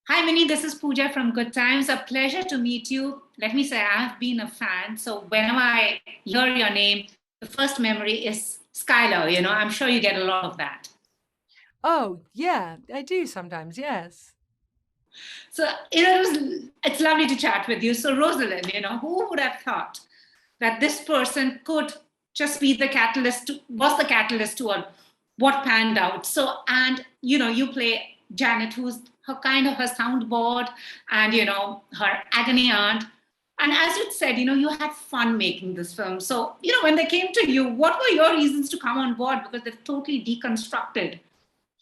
Hi, Minnie. This is Pooja from Good Times. A pleasure to meet you. Let me say, I've been a fan. So whenever I hear your name, the first memory is Skylar. I'm sure you get a lot of that. Oh, yeah, I do sometimes, yes. So it's lovely to chat with you. So Rosaline, who would have thought that this person could just be the catalyst, was the catalyst to what panned out. So, and you play Janet, who's her soundboard, and her agony aunt. And as you said, you had fun making this film. So, when they came to you, what were your reasons to come on board? Because they've totally deconstructed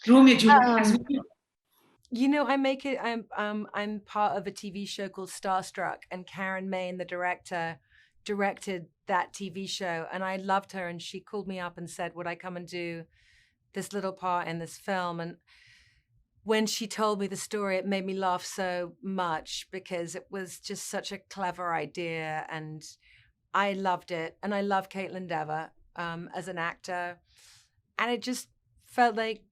Romeo Juliet as Um, well. I make it. I'm part of a TV show called Starstruck, and Karen Main, the director, directed that TV show, and I loved her. And she called me up and said, "Would I come and do this little part in this film?" And when she told me the story, it made me laugh so much because it was just such a clever idea, and I loved it. And I love Caitlin Dever as an actor, and it just felt like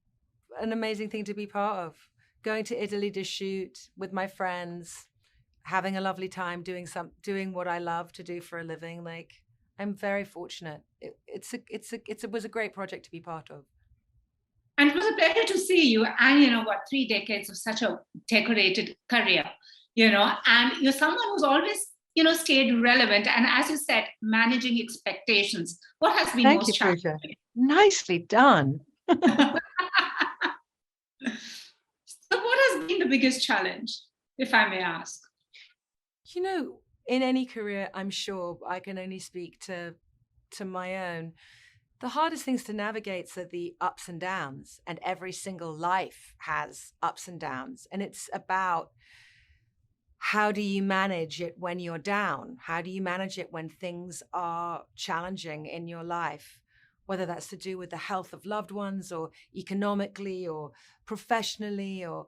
an amazing thing to be part of. Going to Italy to shoot with my friends, having a lovely time doing what I love to do for a living. Like I'm very fortunate. It was a great project to be part of. And it was a pleasure to see you. And 3 decades of such a decorated career, and you're someone who's always, stayed relevant. And as you said, managing expectations. What has been Thank most you, Pooja. challenging? Nicely done. So, what has been the biggest challenge, if I may ask? You know, in any career, I'm sure I can only speak to my own. The hardest things to navigate are the ups and downs, and every single life has ups and downs. And it's about how do you manage it when you're down? How do you manage it when things are challenging in your life? Whether that's to do with the health of loved ones or economically or professionally or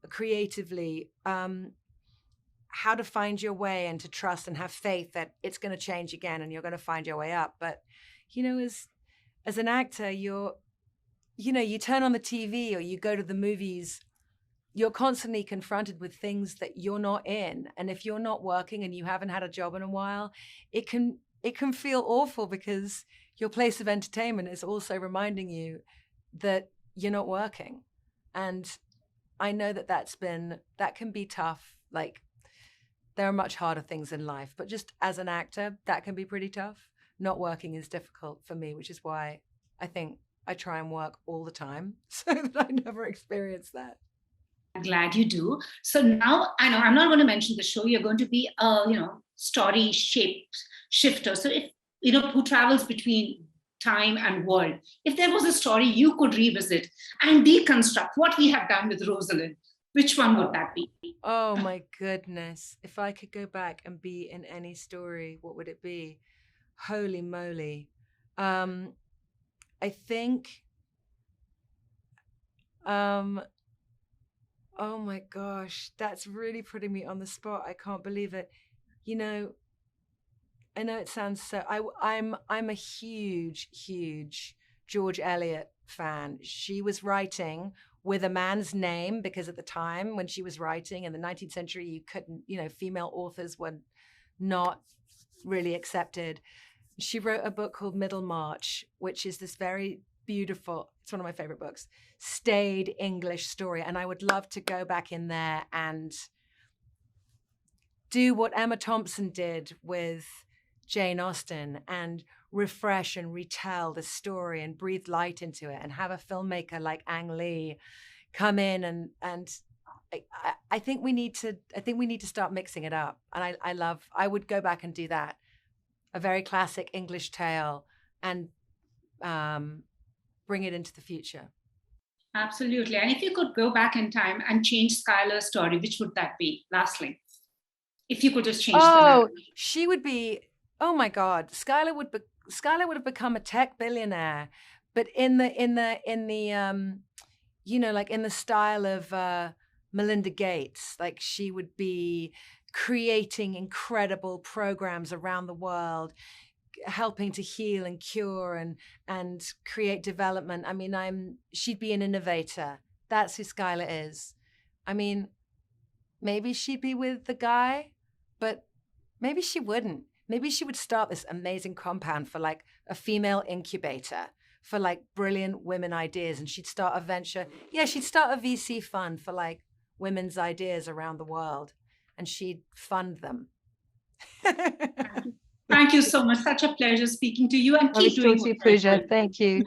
creatively. How to find your way and to trust and have faith that it's going to change again and you're going to find your way up. But, as an actor, you turn on the TV or you go to the movies, you're constantly confronted with things that you're not in. And if you're not working and you haven't had a job in a while, it can feel awful because your place of entertainment is also reminding you that you're not working. And I know that can be tough. Like there are much harder things in life, but just as an actor, that can be pretty tough. Not working is difficult for me, which is why I think I try and work all the time so that I never experience that. I'm glad you do. So now I know I'm not going to mention the show. You're going to be a story shape shifter. So if who travels between time and world. If there was a story you could revisit and deconstruct what we have done with Rosalind, which one would that be? Oh my goodness. If I could go back and be in any story, what would it be? Holy moly. Um, I think, um, oh my gosh, that's really putting me on the spot. I can't believe it. You know, I know it sounds so. I'm a huge, huge George Eliot fan. She was writing with a man's name because at the time when she was writing in the 19th century, you couldn't, female authors were not really accepted. She wrote a book called Middlemarch, which is this very beautiful, it's one of my favorite books, staid English story. And I would love to go back in there and do what Emma Thompson did with Jane Austen and refresh and retell the story and breathe light into it and have a filmmaker like Ang Lee come in and I think we need to start mixing it up. And I would go back and do that. A very classic English tale and bring it into the future. Absolutely. And if you could go back in time and change Skylar's story, which would that be? Lastly, if you could just change the Oh, narrative. she would be. Oh my God, Skylar would have become a tech billionaire, but like in the style of Melinda Gates. Like she would be creating incredible programs around the world, helping to heal and cure and create development. I mean, she'd be an innovator. That's who Skylar is. I mean, maybe she'd be with the guy, but maybe she wouldn't. Maybe she would start this amazing compound for like a female incubator for like brilliant women ideas. And she'd start a venture. Yeah, she'd start a VC fund for like women's ideas around the world, and she'd fund them. Thank you so much. Such a pleasure speaking to you, and keep doing Totally pleasure. Thank you.